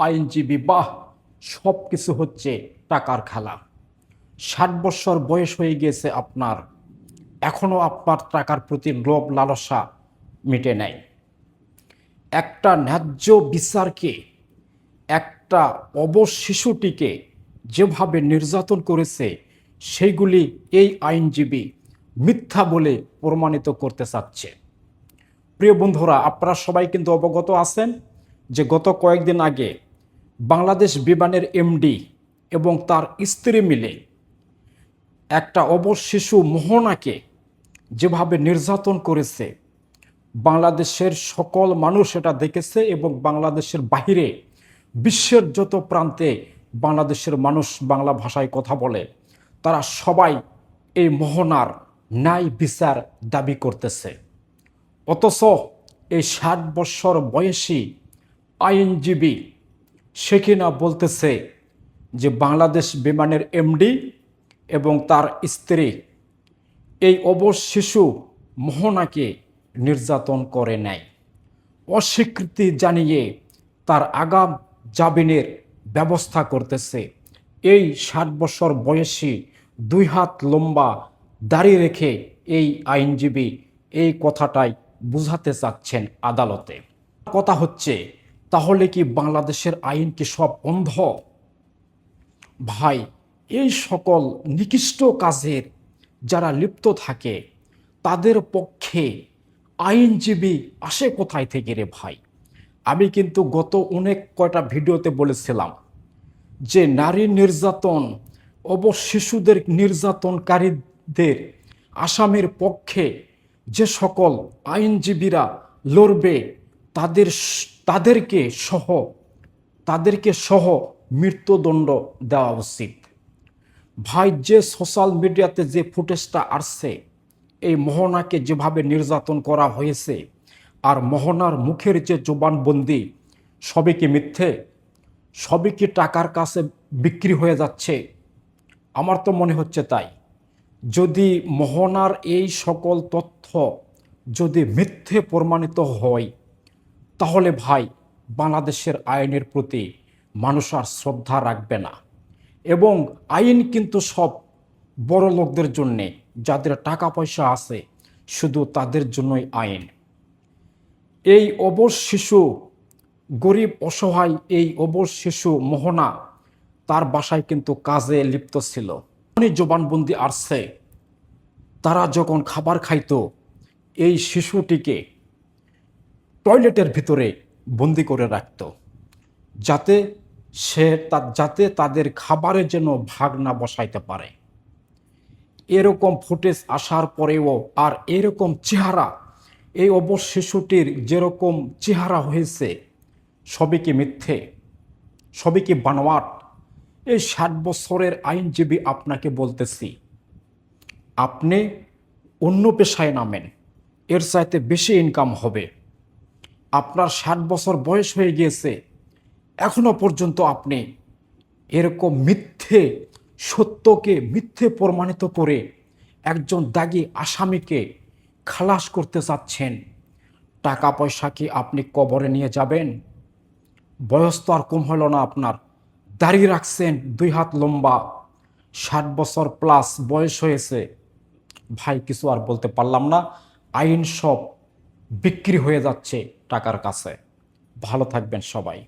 আইনজীবী বাহ, সব কিছু হচ্ছে টাকার খেলা। 60 বছর বয়স হয়ে গিয়েছে আপনার, এখনো আপনার টাকার প্রতি লোভ লালসা মিটে নাই। একটা ন্যায্য বিচারকে, একটা অবশ শিশুটিকে যেভাবে নির্যাতন করেছে, সেইগুলি এই আইনজীবী মিথ্যা বলে প্রমাণিত করতে চাচ্ছে। প্রিয় বন্ধুরা, আপনারা সবাই কিন্তু অবগত আছেন যে গত কয়েকদিন আগে বাংলাদেশ বিমানের এমডি এবং তার স্ত্রী মিলে একটা অবশ শিশু মোহনাকে যেভাবে নির্যাতন করেছে, বাংলাদেশের সকল মানুষ এটা দেখেছে এবং বাংলাদেশের বাহিরে বিশ্বের যত প্রান্তে বাংলাদেশের মানুষ বাংলা ভাষায় কথা বলে, তারা সবাই এই মোহনার ন্যায় বিচার দাবি করতেছে। অথচ এই 60 বছর বয়সী আইনজীবী সে কিনা বলতেছে যে বাংলাদেশ বিমানের এমডি এবং তার স্ত্রী এই অবশ শিশু মোহনাকে নির্যাতন করে নেয়। অস্বীকৃতি জানিয়ে তার আগাম জামিনের ব্যবস্থা করতেছে। এই 60 বছর বয়সী 2 হাত লম্বা দাড়ি রেখে এই আইনজীবী এই কথাটাই বুঝাতে চাচ্ছেন আদালতে। কথা হচ্ছে, তাহলে কি বাংলাদেশের আইন কি সব অন্ধ? ভাই, এই সকল নিকৃষ্ট কাজের যারা লিপ্ত থাকে তাদের পক্ষে আইনজীবী আসে কোথায় থেকে রে ভাই? আমি কিন্তু গত অনেক কয়টা ভিডিওতে বলেছিলাম যে নারী নির্যাতন, অবশ শিশুদের নির্যাতনকারীদের আসামির পক্ষে যে সকল আইনজীবীরা লড়বে তাদেরকে সহ মৃত্যুদণ্ড দেওয়া উচিত। ভাই, যে সোশ্যাল মিডিয়াতে যে ফুটেজটা আসছে, এই মোহনাকে যেভাবে নির্যাতন করা হয়েছে আর মোহনার মুখের যে জবানবন্দি, সবই কি মিথ্যে? সবই কি টাকার কাছে বিক্রি হয়ে যাচ্ছে? আমার তো মনে হচ্ছে তাই। যদি মোহনার এই সকল তথ্য যদি মিথ্যে প্রমাণিত হয়, তাহলে ভাই বাংলাদেশের আইনের প্রতি মানুষ আর শ্রদ্ধা রাখবে না। এবং আইন কিন্তু সব বড় লোকদের জন্যে, যাদের টাকা পয়সা আছে শুধু তাদের জন্যই আইন। এই অবশ শিশু, গরিব অসহায় এই অবশ শিশু মোহনা তার বাসায় কিন্তু কাজে লিপ্ত ছিল। জবানবন্দি আসছে, তারা যখন খাবার খাইতো এই শিশুটিকে টয়লেটের ভিতরে বন্দি করে রাখত, যাতে তাদের খাবারের যেন ভাগ না বসাইতে পারে। এরকম ফুটেজ আসার পরেও আর এরকম চেহারা, এই অবশ শিশুটির যেরকম চেহারা হয়েছে, সবই কি মিথ্যে? সবই কি বানোয়াট? এই 60 বছরের আইনজীবী আপনাকে বলতেছি, আপনি অন্য পেশায় নামেন, এর চাইতে বেশি ইনকাম হবে। আপনার 60 বছর বয়স হয়ে গিয়েছে, এখনো পর্যন্ত আপনি এরকম সত্যকে মিথ্যে প্রমাণিত করে একজন দাগী আসামিকে খালাস করতে চাচ্ছেন। টাকা পয়সা কি আপনি কবরে নিয়ে যাবেন? বয়স তো আর কম হলো না আপনার, দাঁড়িয়ে রাখছেন 2 হাত লম্বা, 60 বছর প্লাস বয়স হয়েছে। ভাই, কিছু আর বলতে পারলাম না। আইন সব বিক্রি হয়ে যাচ্ছে টাকার কাছে। ভালো থাকবেন সবাই।